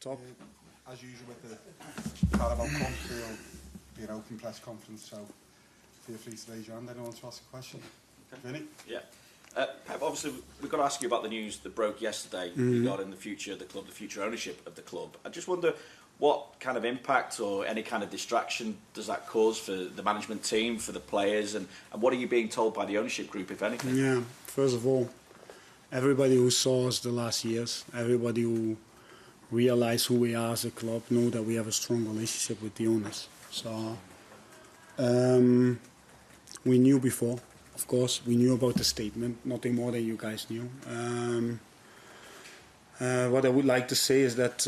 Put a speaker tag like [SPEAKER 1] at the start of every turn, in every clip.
[SPEAKER 1] top.
[SPEAKER 2] As usual with the Carabao Cup, there'll be an open press conference, so feel free to raise your hand. Anyone wants to ask a question? Okay. Vinny?
[SPEAKER 3] Yeah. Pep, obviously, we've got to ask you about the news that broke yesterday regarding the future of the club, the future ownership of the club. I just wonder what kind of impact or any kind of distraction does that cause for the management team, for the players, and what are you being told by the ownership group, if anything?
[SPEAKER 1] Yeah, first of all, everybody who saw us the last years, everybody who realized who we are as a club, know that we have a strong relationship with the owners. So we knew before, of course, we knew about the statement, nothing more than you guys knew. What I would like to say is that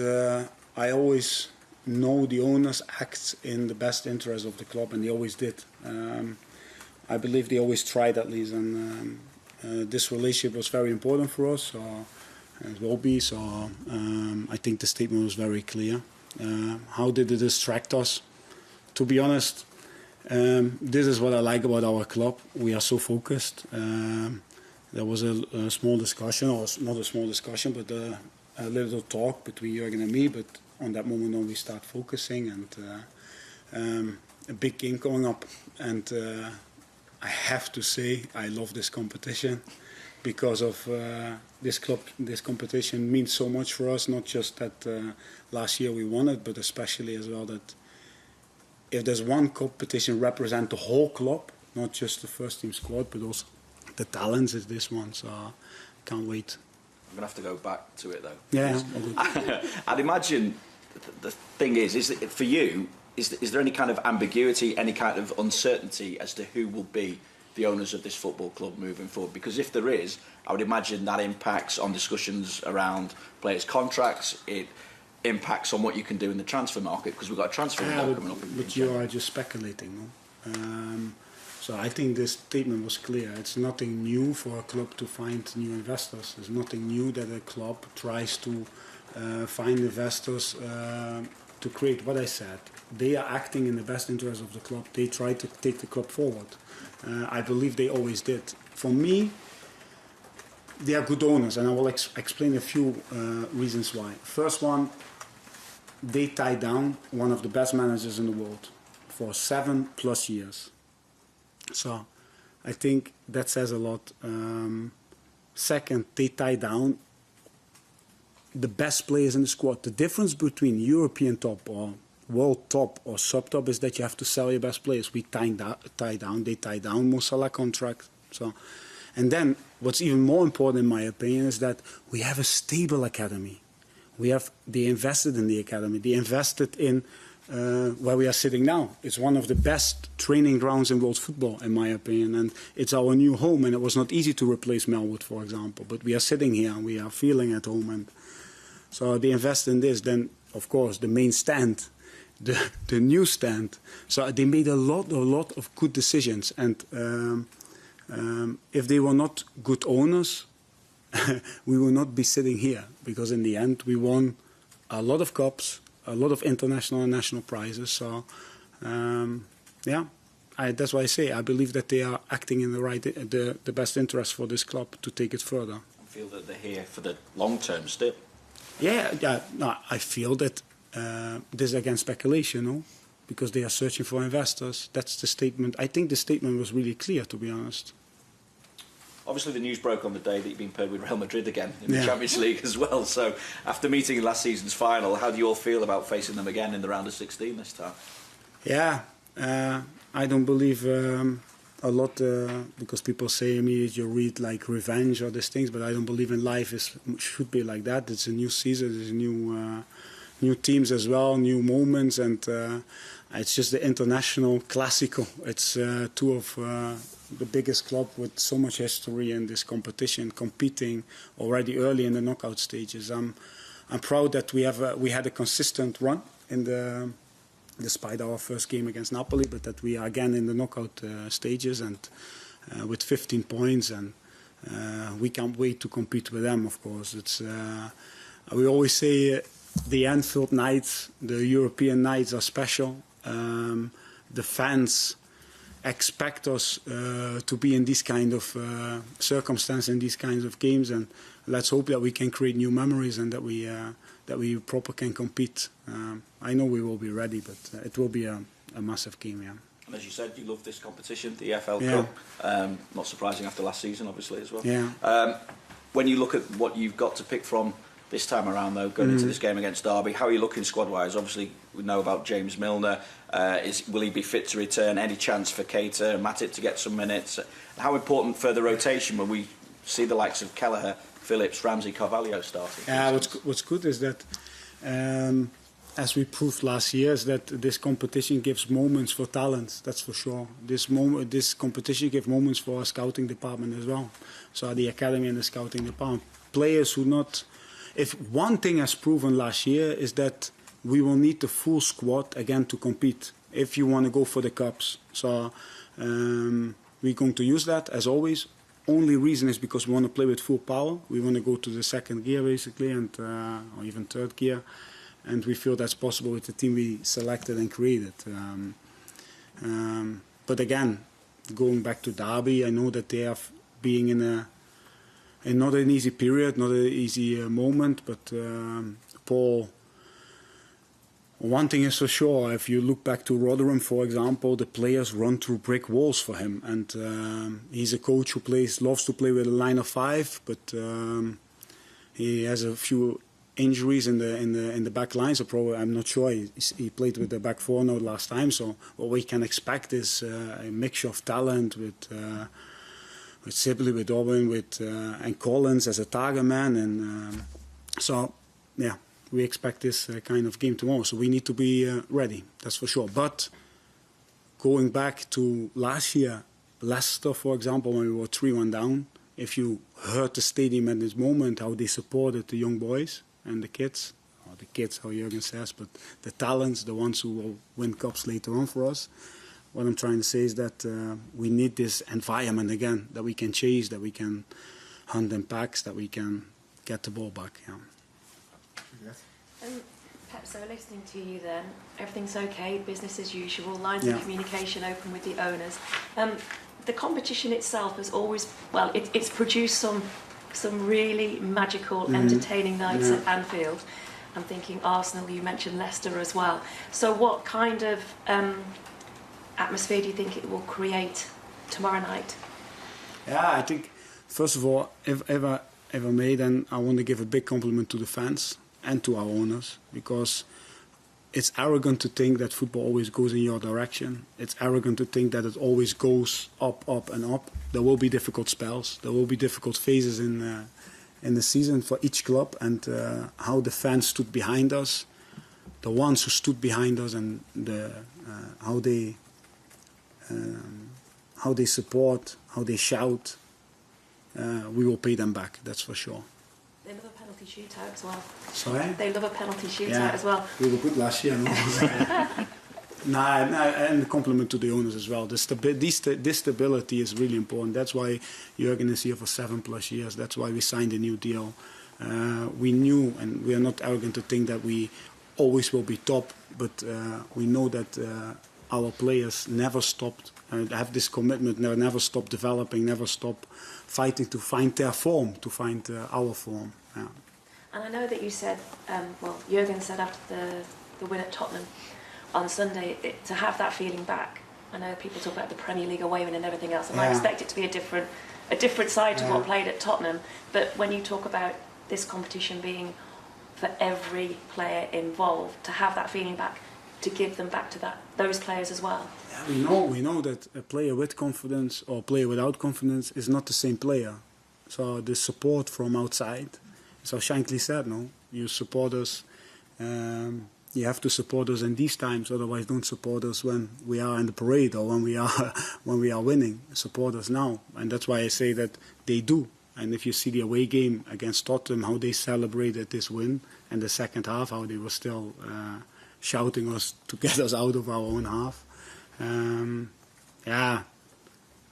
[SPEAKER 1] I always know the owners act in the best interest of the club, and they always did. I believe they always tried at least, and this relationship was very important for us, and it will be. So I think the statement was very clear. How did it distract us? To be honest, this is what I like about our club. We are so focused. There was a small discussion, or not a small discussion, but a little talk between Jürgen and me, but on that moment on we start focusing, and a big game coming up, and I have to say I love this competition because of this club. This competition means so much for us, not just that last year we won it, but especially as well that if there's one competition represent the whole club, not just the first team squad, but also the talents, is this one. So I can't wait.
[SPEAKER 3] I'm going to have to go back to it, though.
[SPEAKER 1] Yeah.
[SPEAKER 3] I'd imagine the thing is that for you, is there any kind of ambiguity, any kind of uncertainty as to who will be the owners of this football club moving forward? Because if there is, I would imagine that impacts on discussions around players' contracts. It impacts on what you can do in the transfer market, because we've got a transfer window coming up.
[SPEAKER 1] But you are just speculating, no? So I think this statement was clear. It's nothing new for a club to find new investors. It's nothing new that a club tries to find investors to create what I said. They are acting in the best interest of the club. They try to take the club forward. I believe they always did. For me, they are good owners, and I will explain a few reasons why. First one, they tied down one of the best managers in the world for 7+ years. So I think that says a lot. Second, they tied down the best players in the squad. The difference between European top or world top or sub-top is that you have to sell your best players. They tied down Mo Salah contract. So, and then what's even more important in my opinion is that we have a stable academy. They invested in the academy. They invested in where we are sitting now. It's one of the best training grounds in world football, in my opinion, and it's our new home. And it was not easy to replace Melwood, for example, but we are sitting here and we are feeling at home. And so they invest in this. Then, of course, the main stand, the new stand. So they made a lot of good decisions. And if they were not good owners, we will not be sitting here, because in the end we won a lot of cups, a lot of international and national prizes. So yeah, that's why I say I believe that they are acting in the best interest for this club to take it further.
[SPEAKER 3] I feel that they're here for the long term still.
[SPEAKER 1] Yeah. No, I feel that this is against speculation, no? Because they are searching for investors. That's the statement. I think the statement was really clear, to be honest.
[SPEAKER 3] Obviously, the news broke on the day that you've been paired with Real Madrid again in the Champions League as well. So, after meeting in last season's final, how do you all feel about facing them again in the round of 16 this time?
[SPEAKER 1] Yeah, I don't believe a lot because people say immediately you read like revenge or these things, but I don't believe in life should be like that. It's a new season, there's new teams as well, new moments, and it's just the international classical. It's two of the biggest club with so much history in this competition, competing already early in the knockout stages. I'm proud that we had a consistent run despite our first game against Napoli, but that we are again in the knockout stages and with 15 points, and we can't wait to compete with them. Of course, it's we always say the Anfield nights, the European nights are special. The fans expect us to be in this kind of circumstance, in these kinds of games, and let's hope that we can create new memories and that we proper can compete. I know we will be ready, but it will be a massive game, yeah.
[SPEAKER 3] And as you said, you love this competition, the EFL
[SPEAKER 1] Yeah.
[SPEAKER 3] Cup. Not surprising after last season, obviously, as well.
[SPEAKER 1] Yeah.
[SPEAKER 3] When you look at what you've got to pick from this time around, though, going into this game against Derby, how are you looking squad-wise? Obviously, we know about James Milner. Will he be fit to return? Any chance for Keita and Matip to get some minutes? How important for the rotation when we see the likes of Kelleher, Phillips, Ramsey, Carvalho starting?
[SPEAKER 1] Yeah, what's good is that, as we proved last year, is that this competition gives moments for talents. That's for sure. This competition gives moments for our scouting department as well. So the academy and the scouting department, players who not. If one thing has proven last year is that we will need the full squad again to compete if you want to go for the cups. So we're going to use that as always. Only reason is because we want to play with full power. We want to go to the second gear basically, and or even third gear, and we feel that's possible with the team we selected and created. But again, going back to Derby, I know that they are being in not an easy period, not an easy moment, but Paul. One thing is for sure, if you look back to Rotherham, for example, the players run through brick walls for him. And he's a coach who loves to play with a line of 5, but he has a few injuries in the back line, so probably, I'm not sure. He played with the back 4 now last time, so what we can expect is a mixture of talent with Sibley, with Owen, and Collins as a target man. And so, yeah. We expect this kind of game tomorrow, so we need to be ready, that's for sure. But going back to last year, Leicester, for example, when we were 3-1 down, if you heard the stadium at this moment, how they supported the young boys and the kids, or the kids, how Jürgen says, but the talents, the ones who will win cups later on for us, what I'm trying to say is that we need this environment again, that we can chase, that we can hunt in packs, that we can get the ball back. Yeah.
[SPEAKER 4] Pep, so listening to you then, everything's okay, business as usual, lines of communication open with the owners. The competition itself has always, well, it's produced some really magical, entertaining nights at Anfield. I'm thinking Arsenal, you mentioned Leicester as well. So what kind of atmosphere do you think it will create tomorrow night?
[SPEAKER 1] Yeah, I think, first of all, if ever may, then I want to give a big compliment to the fans and to our owners, because it's arrogant to think that football always goes in your direction. It's arrogant to think that it always goes up, up and up. There will be difficult spells. There will be difficult phases in the season for each club, and how the fans stood behind us, the ones who stood behind us, and how they support, how they shout, we will pay them back, that's for sure.
[SPEAKER 4] They love a penalty shootout as well.
[SPEAKER 1] Sorry?
[SPEAKER 4] They love a penalty shootout as well.
[SPEAKER 1] We were good last year. No? And a compliment to the owners as well. This stability is really important. That's why Jürgen is here for 7+ years. That's why we signed a new deal. We knew, and we are not arrogant to think that we always will be top, but we know that our players never stopped, have this commitment, never stop developing, never stop fighting to find their form, to find our form. Yeah.
[SPEAKER 4] And I know that you said, well, Jürgen said after the win at Tottenham on Sunday, to have that feeling back. I know people talk about the Premier League away win and everything else, and I expect it to be a different side to what played at Tottenham. But when you talk about this competition being for every player involved, to have that feeling back, to give them back to those players as well.
[SPEAKER 1] Yeah, we know that a player with confidence or a player without confidence is not the same player. So the support from outside, so Shankly said, no, you support us. You have to support us in these times. Otherwise, don't support us when we are in the parade or when we are winning. Support us now, and that's why I say that they do. And if you see the away game against Tottenham, how they celebrated this win, and the second half, how they were still shouting us to get us out of our own half.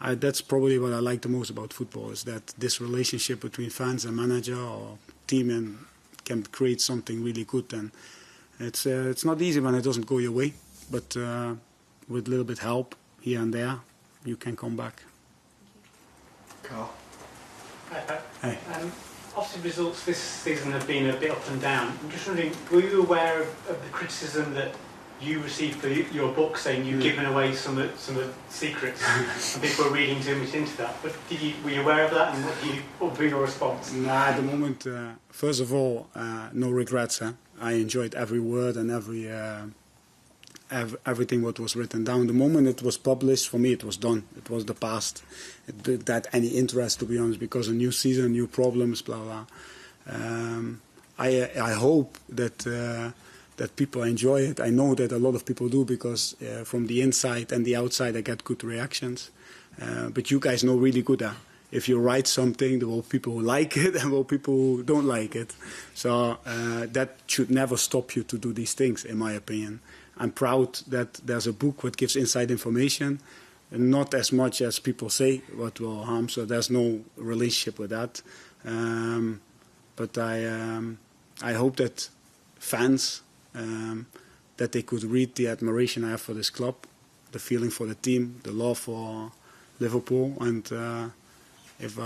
[SPEAKER 1] That's probably what I like the most about football, is that this relationship between fans and manager or team and can create something really good. And it's not easy when it doesn't go your way, but with a little bit help here and there, you can come back.
[SPEAKER 2] Carl?
[SPEAKER 5] Hi, Pat.
[SPEAKER 1] Hey.
[SPEAKER 5] Obviously, results this season have been a bit up and down. I'm just wondering, were you aware of the criticism that you received for your book, saying you've given away some of the secrets, and people were reading too much into that? But were you aware of that, and what would be your response?
[SPEAKER 1] Nah, at the moment, first of all, no regrets. I enjoyed every word and everything what was written down. The moment it was published, for me, it was done. It was the past. It didn't have any interest, to be honest, because a new season, new problems, blah blah. I hope that people enjoy it. I know that a lot of people do, because from the inside and the outside I get good reactions. But you guys know really good if you write something, there will people who like it and there will people who don't like it. So that should never stop you to do these things, in my opinion. I'm proud that there's a book that gives inside information, not as much as people say what will harm, so there's no relationship with that. But I hope that fans, that they could read the admiration I have for this club, the feeling for the team, the love for Liverpool, and if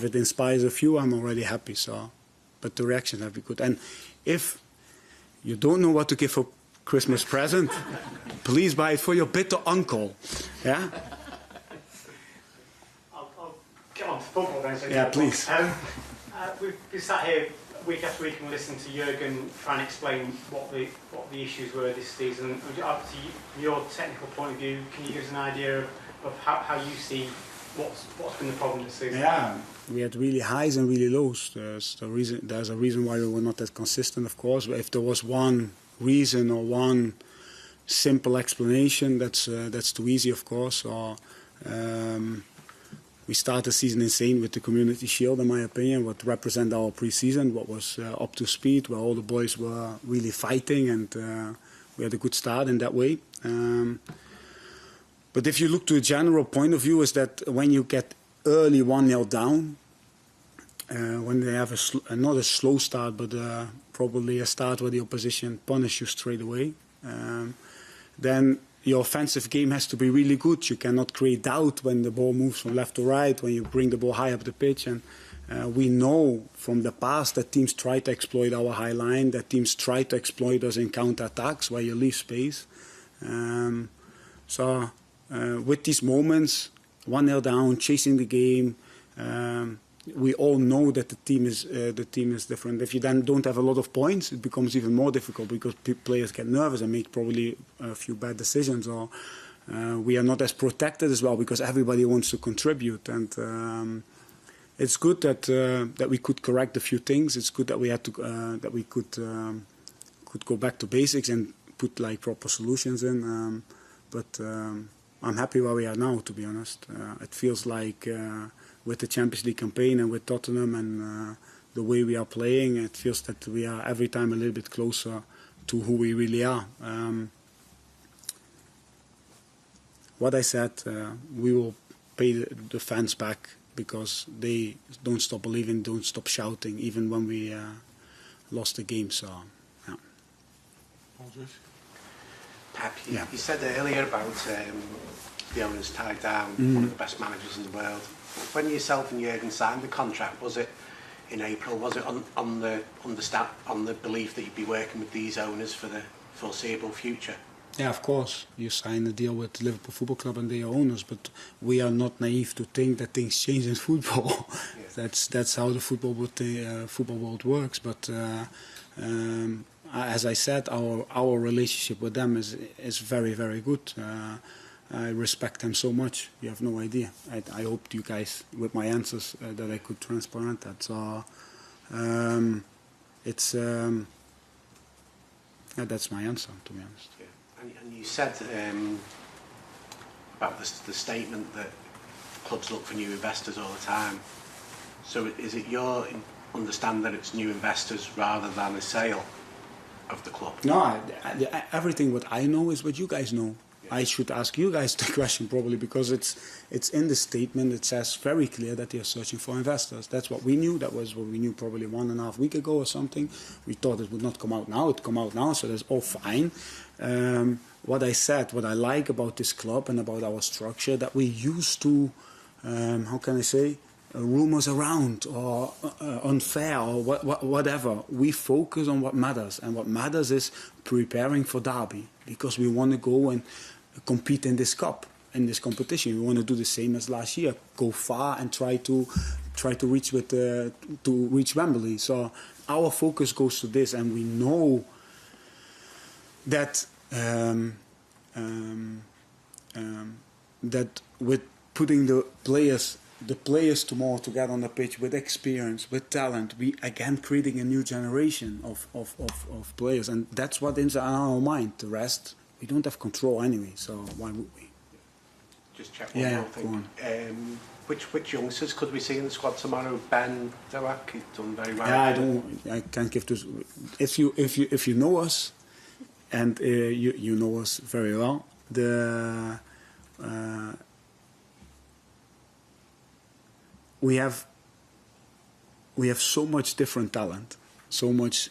[SPEAKER 1] it inspires a few, I'm already happy. So, but the reaction have been good. And if you don't know what to give for Christmas present, please buy it for your bitter uncle. Yeah.
[SPEAKER 5] I'll get on to football then. So
[SPEAKER 1] Yeah, please.
[SPEAKER 5] We've sat here week after week and listened to Jurgen try and explain what the issues were this season. Obviously, from your technical point of view, can you give us an idea of how you see what's been the problem this season?
[SPEAKER 1] Yeah, we had really highs and really lows. There's a reason why we were not that consistent, of course. But if there was one reason or one simple explanation, that's too easy, of course. Or we started the season insane with the Community Shield, in my opinion, what represent our pre-season, what was up to speed, where all the boys were really fighting, and we had a good start in that way. But if you look to a general point of view, is that when you get early 1-0 down, when they have not a slow start, but probably a start where the opposition punish you straight away, then your offensive game has to be really good. You cannot create doubt when the ball moves from left to right, when you bring the ball high up the pitch. And we know from the past that teams try to exploit our high line, that teams try to exploit us in counter-attacks where you leave space. So with these moments, 1-0 down, chasing the game, we all know that the team is different. If you then don't have a lot of points, it becomes even more difficult because players get nervous and make probably a few bad decisions. Or we are not as protected as well because everybody wants to contribute. And it's good that we could correct a few things. It's good that we could go back to basics and put like proper solutions in. But I'm happy where we are now, to be honest. It feels like with the Champions League campaign and with Tottenham and the way we are playing, it feels that we are every time a little bit closer to who we really are. What I said, we will pay the fans back because they don't stop believing, don't stop shouting, even when we lost the game. So, yeah.
[SPEAKER 6] Pep,
[SPEAKER 1] Yeah.
[SPEAKER 6] you said earlier about the owners tied down one of the best managers in the world. When yourself and Jurgen signed the contract, was it in April? Was it on the belief that you'd be working with these owners for the foreseeable future?
[SPEAKER 1] Yeah, of course. You sign a deal with Liverpool Football Club and their owners, but we are not naive to think that things change in football. Yeah. That's how the football world works. But as I said, our relationship with them is very, very good. I respect them so much. You have no idea. I hoped you guys, with my answers, that I could transparent that. So that's my answer, to be honest.
[SPEAKER 6] Yeah. And you said about the statement that clubs look for new investors all the time. So is it your understanding that it's new investors rather than a sale of the club?
[SPEAKER 1] No, everything what I know is what you guys know. I should ask you guys the question probably, because it's in the statement. It says very clear that they are searching for investors. That's what we knew. That was what we knew probably 1.5 weeks ago or something. We thought it would not come out now. It come out now, so that's all fine. What I said, what I like about this club and about our structure, that we used to, how can I say, rumors around or unfair or whatever. We focus on what matters, and what matters is preparing for Derby, because we want to go and compete in this cup, in this competition. We want to do the same as last year, go far and try to reach reach Wembley. So our focus goes to this, and we know that that with putting the players tomorrow together on the pitch with experience, with talent, we again creating a new generation of players, and that's what is in our mind. The rest we don't have control anyway, so why would we?
[SPEAKER 6] Just check one more thing. Which youngsters could we see in the squad tomorrow? Ben Dewak, he's done very well.
[SPEAKER 1] I can't give this. If you know us, and you know us very well, we have so much different talent, so much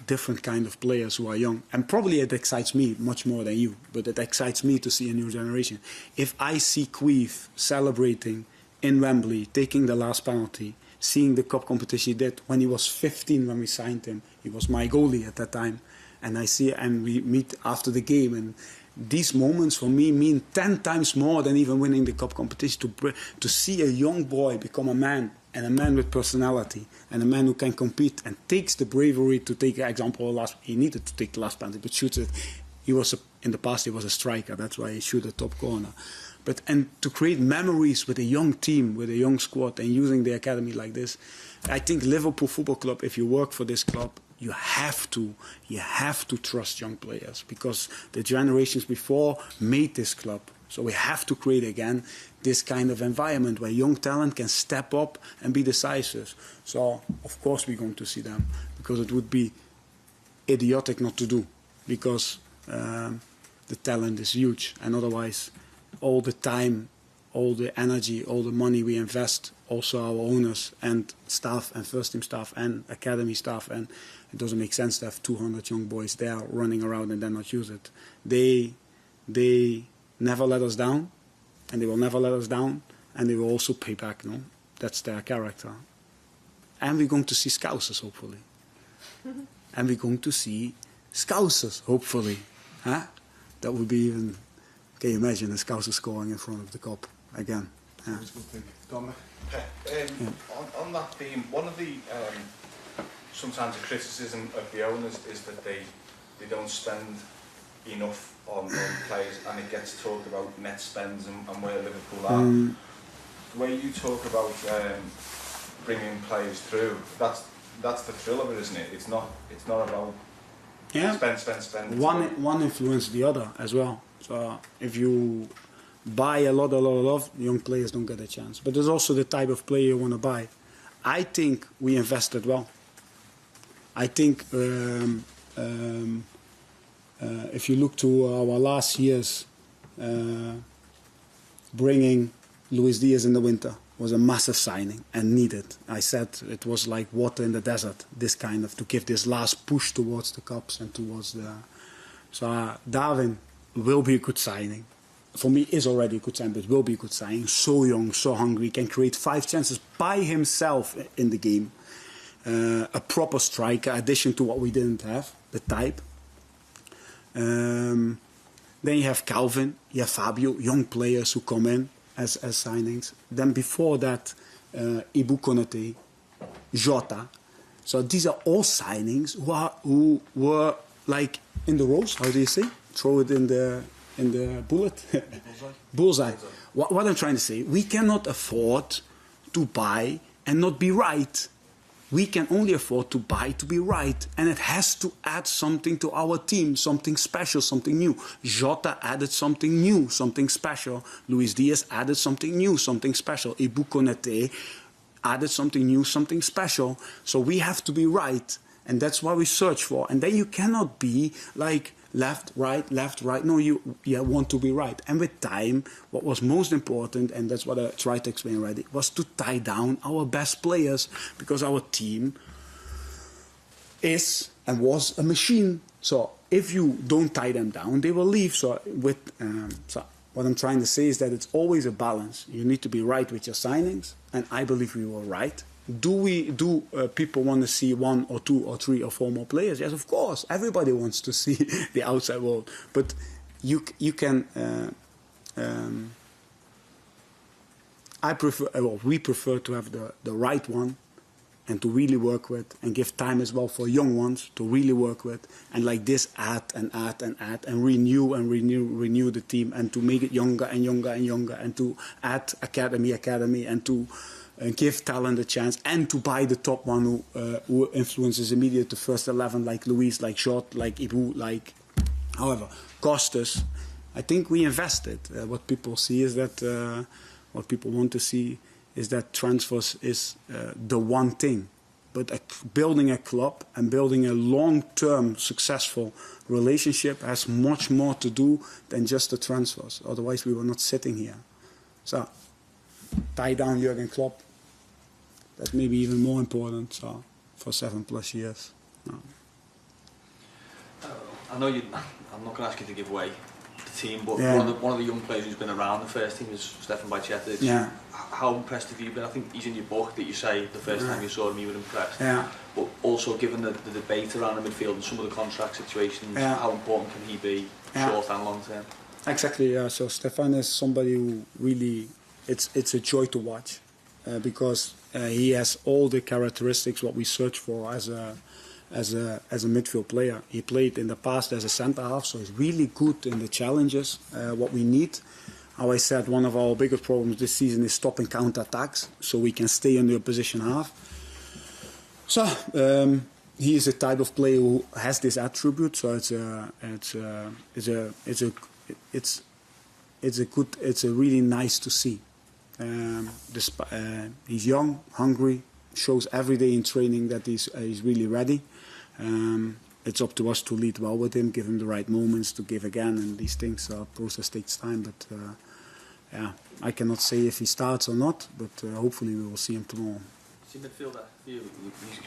[SPEAKER 1] different kind of players who are young, and probably it excites me much more than you, but it excites me to see a new generation. If I see Queef celebrating in Wembley, taking the last penalty, seeing the cup competition he did when he was 15 when we signed him, he was my goalie at that time, and I see, and we meet after the game, and these moments for me mean 10 times more than even winning the cup competition. To see a young boy become a man, and a man with personality, and a man who can compete and takes the bravery to take, an example, he needed to take the last penalty, but shoots it. In the past he was a striker, that's why he shoot the top corner. And to create memories with a young team, with a young squad, and using the academy like this, I think Liverpool Football Club, if you work for this club, you have to trust young players, because the generations before made this club. So we have to create again this kind of environment where young talent can step up and be decisive. So of course we're going to see them, because it would be idiotic not to do, because the talent is huge, and otherwise all the time, all the energy, all the money we invest, also our owners and staff and first team staff and academy staff, and it doesn't make sense to have 200 young boys there running around and then not use it. They never let us down, and they will never let us down, and they will also pay back. No, that's their character. And we're going to see Scousers, hopefully. And we're going to see Scousers, hopefully. Huh? That would be even. Can you imagine a Scouser scoring in front of the Kop again? Yeah.
[SPEAKER 2] That's a good thing. Dominic?
[SPEAKER 7] On that theme, one of the sometimes the criticism of the owners is that they don't spend enough on players, and it gets talked about net spends and where Liverpool are. The way you talk about bringing players through, that's the thrill of it, isn't it? It's not about spend.
[SPEAKER 1] One influences the other as well. So if you buy a lot, young players don't get a chance. But there's also the type of player you want to buy. I think we invested well. I think if you look to our last years, bringing Luis Diaz in the winter was a massive signing and needed. I said it was like water in the desert, this kind of, to give this last push towards the Cups and towards the... So Darwin will be a good signing. For me, is already a good signing, but will be a good signing. So young, so hungry, can create 5 chances by himself in the game. A proper striker, addition to what we didn't have, the type. Then you have Calvin, you have Fabio, young players who come in as signings. Then before that, Ibu Konate, Jota. So these are all signings who were like in the rose. How do you say? Throw it in the bullet. Bullseye. What I'm trying to say, we cannot afford to buy and not be right. We can only afford to buy to be right, and it has to add something to our team, something special, something new. Jota added something new, something special. Luis Diaz added something new, something special. Ibu Konate added something new, something special. So we have to be right, and that's what we search for. And then you cannot be like left, right, left, right. No, you want to be right. And with time, what was most important, and that's what I tried to explain already, was to tie down our best players, because our team is and was a machine. So if you don't tie them down, they will leave. So what I'm trying to say is that it's always a balance. You need to be right with your signings, and I believe we were right. Do people want to see 1 or 2 or 3 or 4 more players? Yes, of course. Everybody wants to see the outside world, but you can. We prefer to have the right one, and to really work with, and give time as well for young ones to really work with, and like this add and renew the team, and to make it younger and younger and younger, and to add academy, and to give talent a chance, and to buy the top one who influences immediately the first 11, like Luis, like Jot, like Ibu, like however cost us. I think we invested. What people see is that what people want to see is that transfers is the one thing, but building a club and building a long-term successful relationship has much more to do than just the transfers. Otherwise, we were not sitting here. So, tie down Jurgen Klopp. That may be even more important. So, for 7+ years. No.
[SPEAKER 8] I know I'm not going to ask you to give away the team, but
[SPEAKER 1] yeah.
[SPEAKER 8] one of the young players who's been around the first team is Stefan Bajcetic.
[SPEAKER 1] Yeah.
[SPEAKER 8] How impressed have you been? I think he's in your book that you say the first time you saw him you were impressed.
[SPEAKER 1] Yeah.
[SPEAKER 8] But also given the debate around the midfield and some of the contract situations, how important can he be short and long term? Exactly,
[SPEAKER 1] yeah. So Stefan is somebody who really, it's a joy to watch because he has all the characteristics what we search for as a midfield player. He played in the past as a centre half, so he's really good in the challenges, what we need. How I said, one of our biggest problems this season is stopping counter-attacks, so we can stay in the opposition half. So he is a type of player who has this attribute. So it's really nice to see. He's young, hungry, shows every day in training that he's really ready. It's up to us to lead well with him, give him the right moments to give again, and these things. Process takes time, but yeah, I cannot say if he starts or not, but hopefully we will see him tomorrow.
[SPEAKER 8] Is he midfielder? You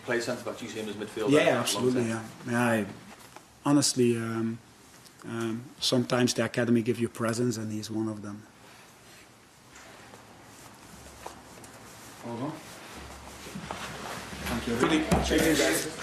[SPEAKER 8] play centre back, you see him as midfielder?
[SPEAKER 1] Yeah, absolutely. Yeah. Honestly, sometimes the academy gives you presence, and he's one of them.
[SPEAKER 8] Well done.
[SPEAKER 1] Thank you.